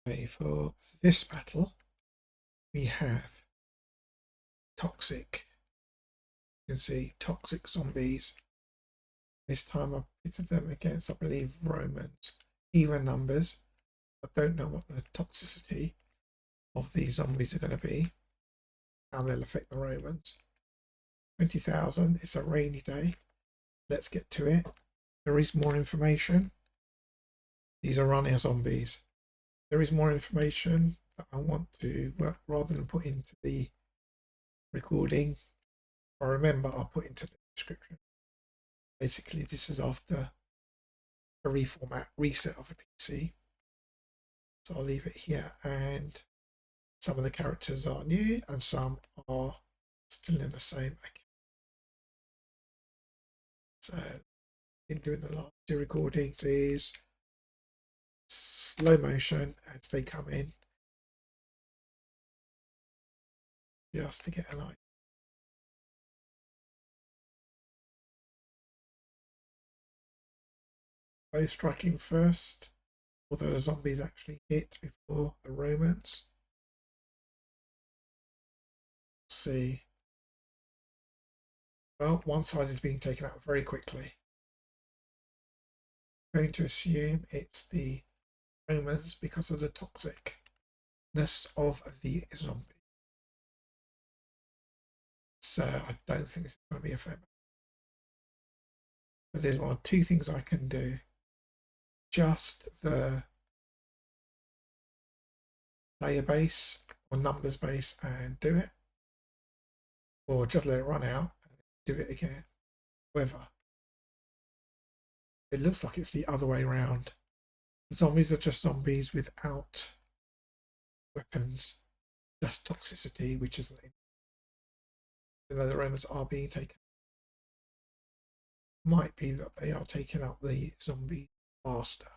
Okay, for this battle, we have toxic. You can see toxic zombies. This time I've pitted them against, I believe, Romans. Even numbers. I don't know what the toxicity of these zombies are going to be. How they'll affect the Romans. 20,000. It's a rainy day. Let's get to it. There is more information. These are runner zombies. There is more information that I want to, rather than put into the recording, I remember I'll put into the description. Basically, this is after a reformat, reset of the PC. So I'll leave it here, and some of the characters are new and some are still in the same account. So in doing the last two recordings is slow motion as they come in, just to get an idea. Both striking first, although the zombies actually hit before the Romans. See, well, one side is being taken out very quickly. I'm going to assume it's the Romans because of the toxicness of the zombie. So I don't think it's going to be a fair battle. But there's one or two things I can do. Just the player base or numbers base and do it, or just let it run out and do it again. However, it looks like it's the other way around. The zombies are just zombies without weapons, just toxicity, which isn't, even though the Romans are being taken. Might be that they are taking out the zombie faster.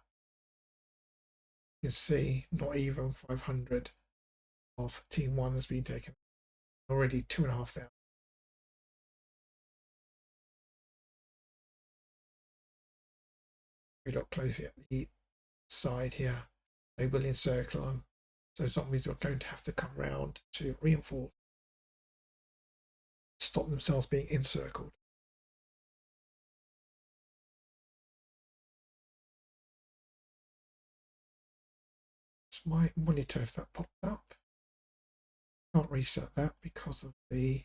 You can see not even 500 of Team 1 has been taken. Already 2,500. We look closely at the side here. They will encircle them. So zombies are going to have to come round to reinforce, stop themselves being encircled. It's my monitor if that popped up. Can't reset that because of the,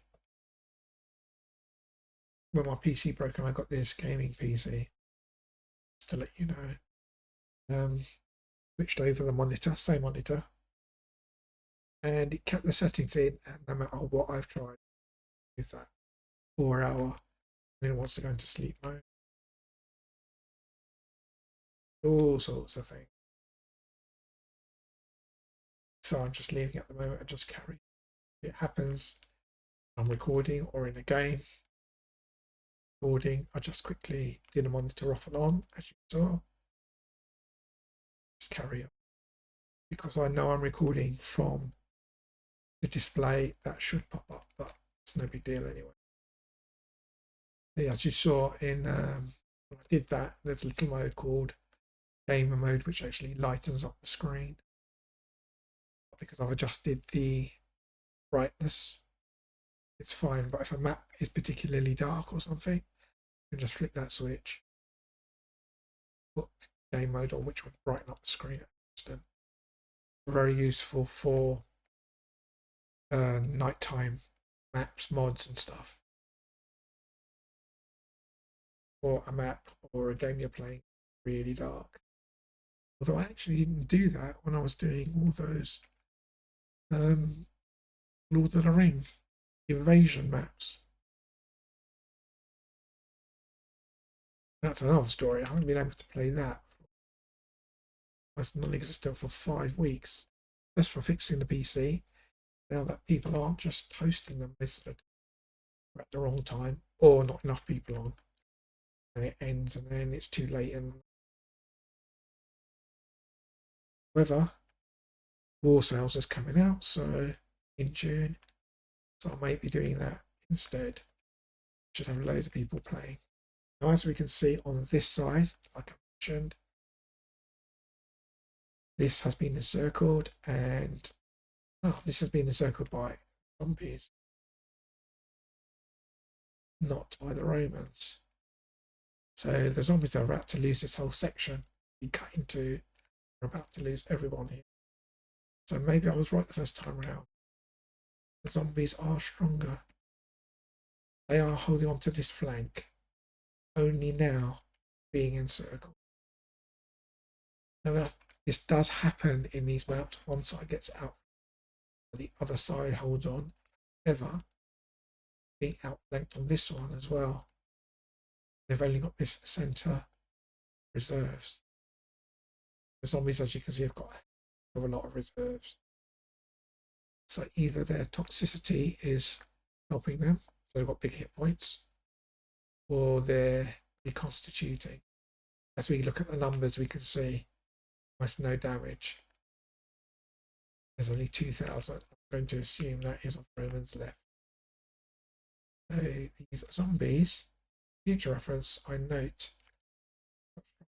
when my PC broke and I got this gaming PC, just to let you know. Switched over the monitor, same monitor, and it kept the settings in, and no matter what I've tried with that 4 hour, then it wants to go into sleep mode. All sorts of things. So I'm just leaving it at the moment and just carry. If it happens, I'm recording or in a game. Recording, I just quickly do the monitor off and on, as you saw. Just carry on. Because I know I'm recording from the display, that should pop up, but it's no big deal anyway. Yeah, as you saw in when I did that, there's a little mode called gamer mode, which actually lightens up the screen. Because I've adjusted the brightness, it's fine. But if a map is particularly dark or something, you can just flick that switch, put game mode on, which would brighten up the screen. Very useful for nighttime maps, mods and stuff. Or a map or a game you're playing really dark. Although I actually didn't do that when I was doing all those Lord of the Ring invasion maps. That's another story. I haven't been able to play that. It's non-existent for 5 weeks. Just for fixing the PC. Now that people aren't just hosting them most of the time at the wrong time, or not enough people on, and it ends, and then it's too late. And however, War Sales is coming out, so in June, so I might be doing that instead. Should have a load of people playing. Now, as we can see on this side, like I mentioned, This has been encircled, and this has been encircled by zombies, not by the Romans. So the zombies are about to lose this whole section. Be cut into, we're about to lose everyone here. So maybe I was right the first time around. The zombies are stronger. They are holding on to this flank, only now being encircled. Now this does happen in these maps. One side gets out, the other side holds on. However, being outflanked on this one as well. They've only got this centre reserves. The zombies, as you can see, have got a lot of reserves. So either their toxicity is helping them, so they've got big hit points, or they're reconstituting. As we look at the numbers, we can see almost no damage. There's only 2,000. I'm going to assume that is of Romans left. So these zombies, future reference, I note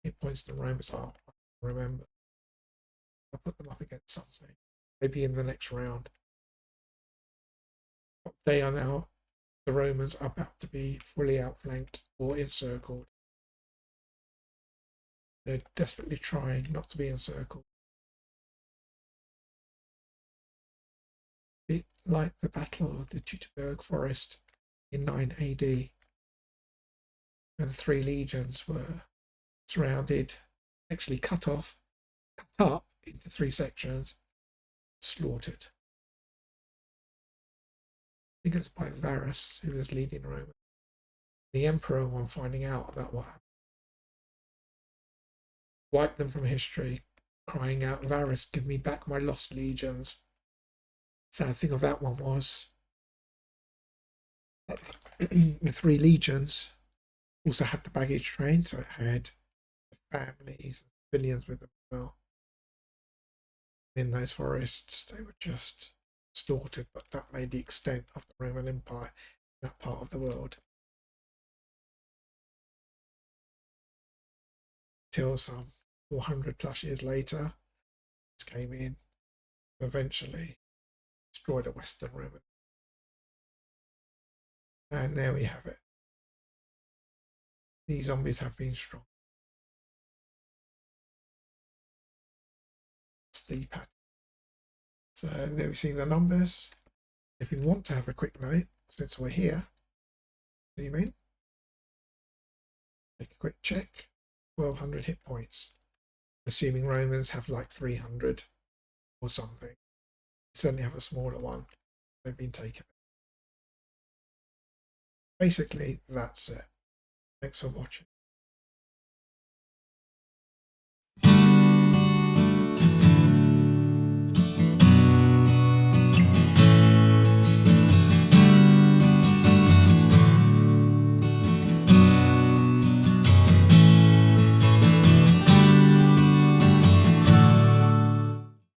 hit points the Romans are. I remember. I'll put them up against something, maybe in the next round. But they are now, the Romans are about to be fully outflanked or encircled. They're desperately trying not to be encircled. A bit like the Battle of the Teutoburg Forest in 9 AD, when the 3 legions were surrounded, actually cut up into 3 sections, slaughtered. I think it was by Varus, who was leading Rome. The emperor, on finding out about what happened, wiped them from history, crying out, "Varus, give me back my lost legions." Sad thing of that one was the 3 legions also had the baggage train, so it had families and civilians with them as well. In those forests, they were just slaughtered, but that made the extent of the Roman Empire in that part of the world. Till some 400 plus years later, this came in, eventually destroyed a Western Roman. And there we have it. These zombies have been strong. It's the pattern. So there we see the numbers. If we want to have a quick note, since we're here, zoom in, take a quick check. 1,200 hit points. Assuming Romans have like 300 or something. Certainly have a smaller one. They've been taken. Basically, that's it. Thanks for watching.